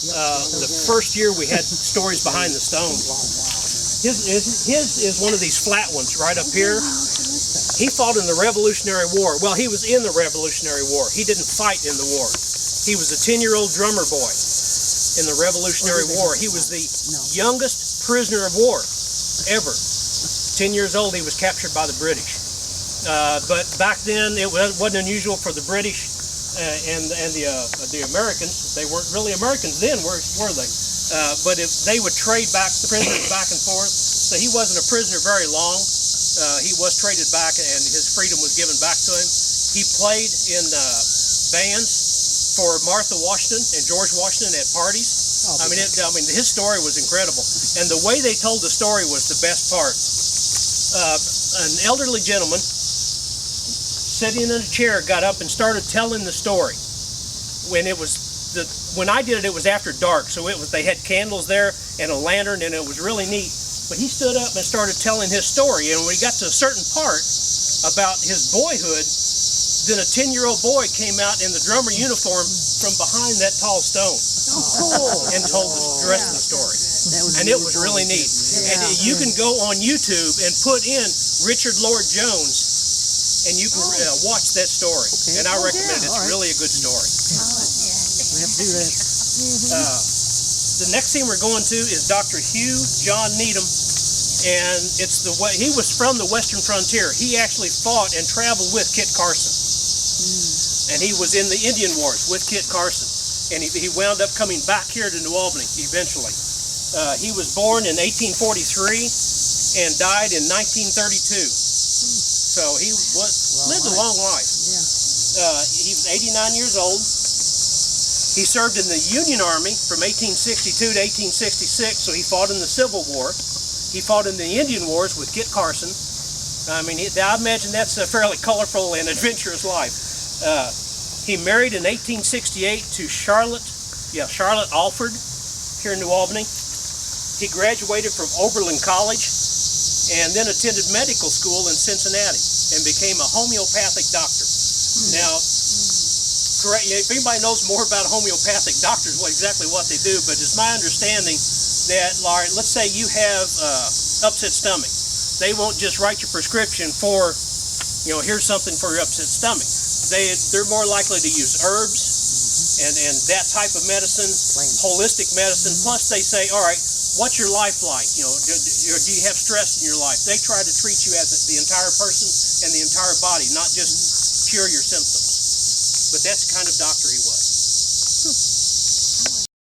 The first year we had stories behind the stone. His is one of these flat ones right up here. He fought in the Revolutionary War. Well, he was in the Revolutionary War. He didn't fight in the war. He was a 10-year-old drummer boy in the Revolutionary War. He was the youngest prisoner of war ever. 10 years old, he was captured by the British. But back then, it wasn't unusual for the British and the Americans. They weren't really Americans then, were they? But if they would trade back the prisoners back and forth. So he wasn't a prisoner very long. He was traded back, and his freedom was given back to him. He played in bands for Martha Washington and George Washington at parties. I mean, his story was incredible, and the way they told the story was the best part. An elderly gentleman sitting in a chair got up and started telling the story. When I did it, it was after dark, so they had candles there and a lantern, and it was really neat. But he stood up and started telling his story, and when he got to a certain part about his boyhood, then a 10-year-old boy came out in the drummer uniform from behind that tall stone and told the rest of the story. And it was really neat. And you can go on YouTube and put in Richard Lloyd Jones, and you can watch that story. And I recommend it. It's really a good story. We have to do that. The next scene we're going to is Dr. Hugh John Needham, and he was from the Western frontier. He actually fought and traveled with Kit Carson, and he was in the Indian Wars with Kit Carson, and he wound up coming back here to New Albany eventually. He was born in 1843 and died in 1932, so he lived a long life. He was 89 years old. He served in the Union Army from 1862 to 1866, so he fought in the Civil War. He fought in the Indian Wars with Kit Carson. I mean, I imagine that's a fairly colorful and adventurous life. He married in 1868 to Charlotte Alford here in New Albany. He graduated from Oberlin College and then attended medical school in Cincinnati and became a homeopathic doctor. Now, if anybody knows more about homeopathic doctors, exactly what they do, but it's my understanding that, let's say you have upset stomach. They won't just write your prescription for, here's something for your upset stomach. They're more likely to use herbs and that type of medicine, holistic medicine. Plus they say, all right, what's your life like? Do you have stress in your life? They try to treat you as the entire person and the entire body, not just cure your symptoms. But that's the kind of doctor he was.